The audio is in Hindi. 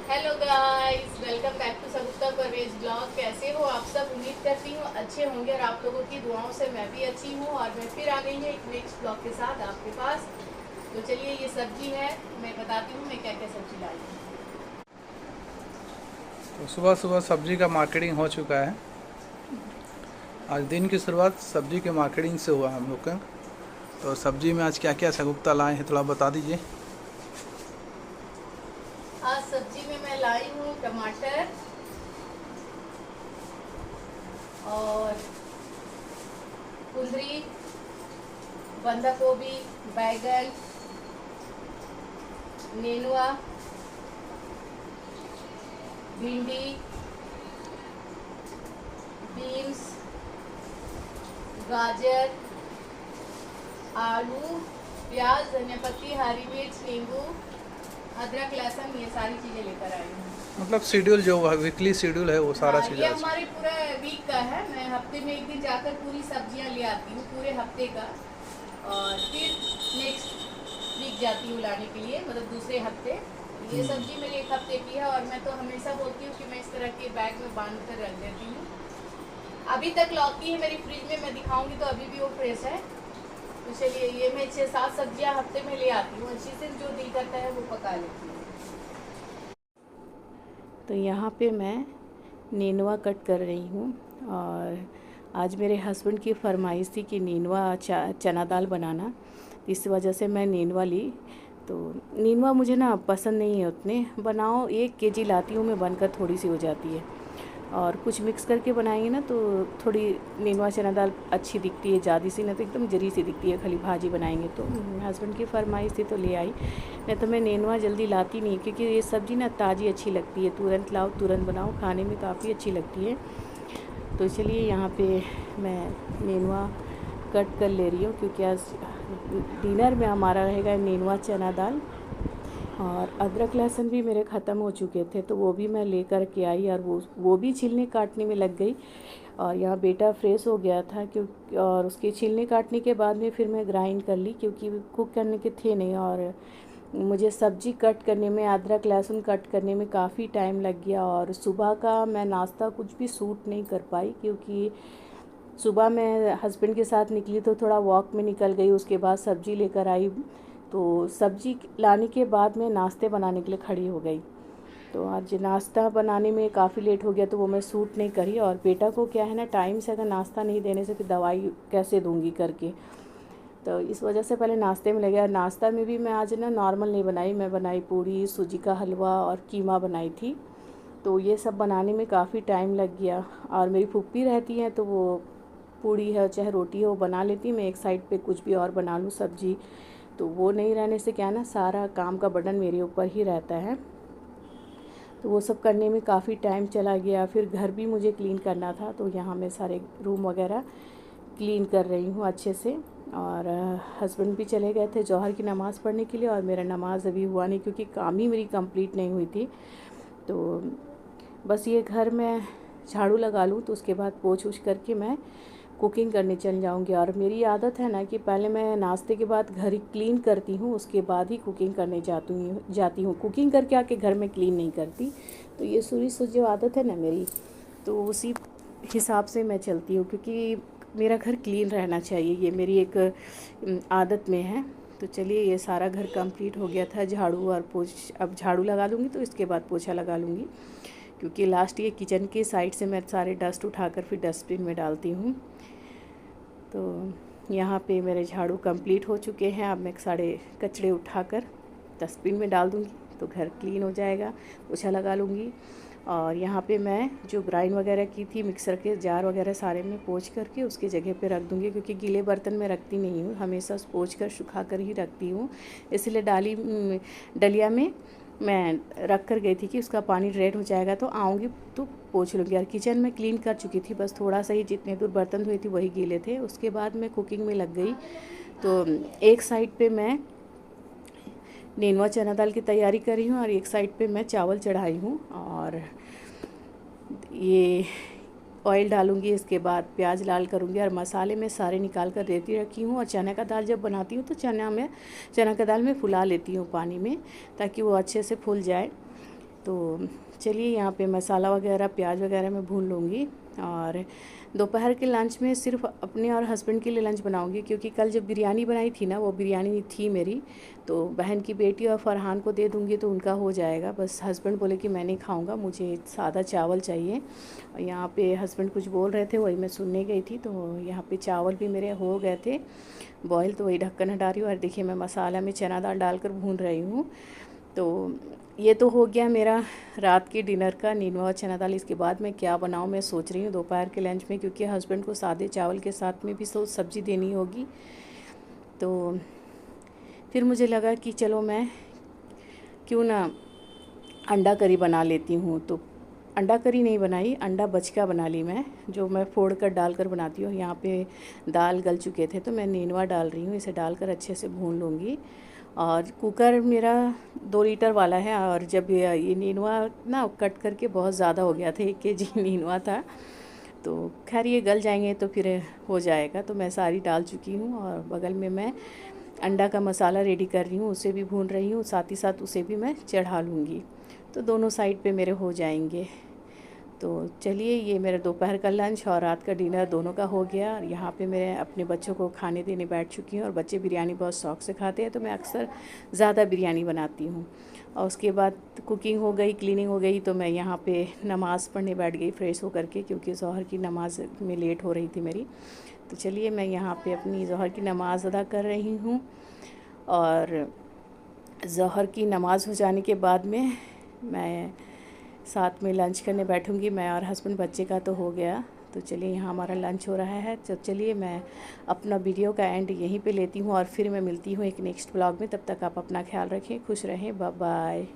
Hello guys, welcome back to Sagupta Parvez blog. कैसे हो आप सब? उम्मीद करती हूँ अच्छे होंगे और आप लोगों की दुआओं से मैं भी अच्छी हूँ। और मैं फिर आ गई है एक नेक्स्ट ब्लॉग के साथ आपके पास। तो चलिए, ये सब्जी है, मैं बताती हूँ मैं क्या क्या सब्जी लाई हूँ। तो सुबह सुबह सब्जी का मार्केटिंग हो चुका है। आज दिन की शुरुआत सब्जी के मार्केटिंग से हुआ हम लोग का। तो सब्जी में आज क्या क्या सगुप्ता लाए हैं थोड़ा बता दीजिए। आज सब्जी में मैं लाई हूँ टमाटर और कुंदरी, बंधा गोभी, बैगन, नेनुआ, भिंडी, बीन्स, गाजर, आलू, प्याज, धनिया पत्ती, हरी मिर्च, नींबू, अदरक, लहसुन, ये सारी चीज़ें लेकर आई हूँ। मतलब शेड्यूल जो वीकली शेड्यूल है वो सारा हाँ, चीज़ ये आज। हमारे पूरा वीक का है। मैं हफ्ते में एक दिन जाकर पूरी सब्जियां ले आती हूँ पूरे हफ्ते का, और फिर नेक्स्ट वीक जाती हूँ लाने के लिए, मतलब दूसरे हफ्ते। ये सब्जी मेरी एक हफ्ते की है और मैं तो हमेशा बोलती हूँ कि मैं इस तरह के बैग में बांध कर रख देती हूँ। अभी तक लौकी है मेरी फ्रिज में, मैं दिखाऊंगी तो अभी भी वो फ्रेश है। तो चलिए, ये मैं 6-7 सब्जियां हफ्ते में ले आती हूँ, अच्छी से जो दिल करता है वो पका लेती हूँ। तो यहाँ पे मैं नेनुआ कट कर रही हूँ। और आज मेरे हस्बैंड की फरमाइश थी कि नेनुआ चना दाल बनाना, इस वजह से मैं नेनुआ ली। तो नेनुआ मुझे ना पसंद नहीं है उतने, बनाओ 1 केजी लाती हूँ मैं, बनकर थोड़ी सी हो जाती है। और कुछ मिक्स करके बनाएंगे ना तो थोड़ी नेनुआ चना दाल अच्छी दिखती है, ज़्यादा सी ना तो एकदम जरी सी दिखती है, खाली भाजी बनाएंगे तो। हस्बैंड की फरमाइश थी तो ले आई। नहीं तो मैं नेनुआ जल्दी लाती नहीं, क्योंकि ये सब्ज़ी ना ताज़ी अच्छी लगती है, तुरंत लाओ तुरंत बनाओ, खाने में काफ़ी अच्छी लगती है। तो चलिए, यहाँ पे मैं नेनुआ कट कर ले रही हूँ, क्योंकि आज डिनर में हमारा रहेगा नेनुआ चना दाल। और अदरक लहसुन भी मेरे ख़त्म हो चुके थे, तो वो भी मैं लेकर के आई और वो भी छीलने काटने में लग गई। और यहाँ बेटा फ्रेश हो गया था, क्योंकि और उसके छीलने काटने के बाद में फिर मैं ग्राइंड कर ली, क्योंकि कुक करने के थे नहीं। और मुझे सब्ज़ी कट करने में, अदरक लहसुन कट करने में काफ़ी टाइम लग गया। और सुबह का मैं नाश्ता कुछ भी सूट नहीं कर पाई, क्योंकि सुबह मैं हस्बैंड के साथ निकली तो थोड़ा वॉक में निकल गई, उसके बाद सब्ज़ी लेकर आई। तो सब्ज़ी लाने के बाद मैं नाश्ते बनाने के लिए खड़ी हो गई। तो आज नाश्ता बनाने में काफ़ी लेट हो गया, तो वो मैं सूट नहीं करी। और बेटा को क्या है ना, टाइम से अगर नाश्ता नहीं देने से फिर दवाई कैसे दूंगी करके, तो इस वजह से पहले नाश्ते में लगे। नाश्ता में भी मैं आज ना नॉर्मल नहीं बनाई, मैं बनाई पूड़ी, सूजी का हलवा और कीमा बनाई थी। तो ये सब बनाने में काफ़ी टाइम लग गया। और मेरी फूफी रहती हैं तो वो पूड़ी है चाहे रोटी है वो बना लेती, मैं एक साइड पे कुछ भी और बना लूँ सब्जी। तो वो नहीं रहने से क्या ना, सारा काम का बर्डन मेरे ऊपर ही रहता है। तो वो सब करने में काफ़ी टाइम चला गया। फिर घर भी मुझे क्लीन करना था, तो यहाँ मैं सारे रूम वगैरह क्लीन कर रही हूँ अच्छे से। और हस्बैंड भी चले गए थे जौहर की नमाज़ पढ़ने के लिए, और मेरा नमाज़ अभी हुआ नहीं, क्योंकि काम ही मेरी कंप्लीट नहीं हुई थी। तो बस ये घर में झाड़ू लगा लूँ तो उसके बाद पोंछ उछ करके मैं कुकिंग करने चल जाऊंगी। और मेरी आदत है ना कि पहले मैं नाश्ते के बाद घर ही क्लीन करती हूँ, उसके बाद ही कुकिंग करने जाती हूँ। कुकिंग करके आके घर में क्लीन नहीं करती। तो ये शुरू से जो आदत है ना मेरी, तो उसी हिसाब से मैं चलती हूँ, क्योंकि मेरा घर क्लीन रहना चाहिए, ये मेरी एक आदत में है। तो चलिए, ये सारा घर कंप्लीट हो गया था, झाड़ू और अब झाड़ू लगा लूँगी तो इसके बाद पोछा लगा लूँगी, क्योंकि लास्ट ये किचन के साइड से मैं सारे डस्ट उठाकर फिर डस्टबिन में डालती हूँ। तो यहाँ पे मेरे झाड़ू कंप्लीट हो चुके हैं। अब मैं सारे कचड़े उठाकर डस्टबिन में डाल दूँगी तो घर क्लीन हो जाएगा, पोछा लगा लूँगी। और यहाँ पे मैं जो ग्राइंड वगैरह की थी, मिक्सर के जार वगैरह सारे में पोंछ करके उसकी जगह पे रख दूँगी, क्योंकि गीले बर्तन में रखती नहीं हूँ, हमेशा पोंछ कर सुखा कर ही रखती हूँ। इसलिए डलिया में मैं रख कर गई थी कि उसका पानी रेड हो जाएगा तो आऊँगी तो पोंछ लूँगी। और किचन में क्लीन कर चुकी थी, बस थोड़ा सा ही जितने दूर बर्तन धोई थी वही गीले थे। उसके बाद मैं कुकिंग में लग गई। तो एक साइड पे मैं नेनुआ चना दाल की तैयारी कर रही हूँ और एक साइड पे मैं चावल चढ़ाई हूँ। और ये ऑयल डालूँगी, इसके बाद प्याज लाल करूँगी और मसाले में सारे निकाल कर रेडी रखी हूँ। और चना का दाल जब बनाती हूँ तो चना का दाल में फुला लेती हूँ पानी में, ताकि वो अच्छे से फूल जाए। तो चलिए यहाँ पे मसाला वगैरह प्याज वगैरह मैं भून लूँगी। और दोपहर के लंच में सिर्फ अपने और हस्बैंड के लिए लंच बनाऊँगी, क्योंकि कल जब बिरयानी बनाई थी ना, वो बिरयानी थी मेरी, तो बहन की बेटी और फरहान को दे दूँगी तो उनका हो जाएगा। बस हस्बैंड बोले कि मैं नहीं खाऊँगा, मुझे सादा चावल चाहिए। और यहाँ पे हस्बैंड कुछ बोल रहे थे, वही मैं सुनने गई थी। तो यहाँ पे चावल भी मेरे हो गए थे बॉयल, तो वही ढक्कन हटा रही हूँ। और देखिए मैं मसाला में चना दाल डालकर भून रही हूँ। तो ये तो हो गया मेरा रात के डिनर का नीनुआ और चना दाल। इसके बाद मैं क्या बनाऊँ मैं सोच रही हूँ दोपहर के लंच में, क्योंकि हस्बैंड को सादे चावल के साथ में भी सब्ज़ी देनी होगी। तो फिर मुझे लगा कि चलो मैं क्यों ना अंडा करी बना लेती हूँ। तो अंडा करी नहीं बनाई, अंडा बचका बना ली मैं, जो मैं फोड़ कर डालकर बनाती हूँ। यहाँ पे दाल गल चुके थे तो मैं नीनुआ डाल रही हूँ, इसे डालकर अच्छे से भून लूँगी। और कुकर मेरा 2 लीटर वाला है। और जब ये नीनुआ ना कट करके बहुत ज़्यादा हो गया था, 1 केजी नीनुआ था, तो खैर ये गल जाएंगे तो फिर हो जाएगा। तो मैं सारी डाल चुकी हूँ। और बगल में मैं अंडा का मसाला रेडी कर रही हूँ, उसे भी भून रही हूँ, साथ ही साथ उसे भी मैं चढ़ा लूँगी, तो दोनों साइड पे मेरे हो जाएंगे। तो चलिए ये मेरा दोपहर का लंच और रात का डिनर दोनों का हो गया। यहाँ पे मैं अपने बच्चों को खाने देने बैठ चुकी हूँ, और बच्चे बिरयानी बहुत शौक़ से खाते हैं, तो मैं अक्सर ज़्यादा बिरयानी बनाती हूँ। और उसके बाद कुकिंग हो गई, क्लीनिंग हो गई, तो मैं यहाँ पे नमाज़ पढ़ने बैठ गई फ्रेश होकर के, क्योंकि ज़ोहर की नमाज़ में लेट हो रही थी मेरी। तो चलिए मैं यहाँ पे अपनी ज़ोहर की नमाज़ अदा कर रही हूँ। और ज़ोहर की नमाज़ हो जाने के बाद में मैं साथ में लंच करने बैठूंगी, मैं और हस्बैंड। बच्चे का तो हो गया, तो चलिए यहाँ हमारा लंच हो रहा है। तो चलिए मैं अपना वीडियो का एंड यहीं पे लेती हूँ, और फिर मैं मिलती हूँ एक नेक्स्ट ब्लॉग में। तब तक आप अपना ख्याल रखें, खुश रहें, बाय बाय।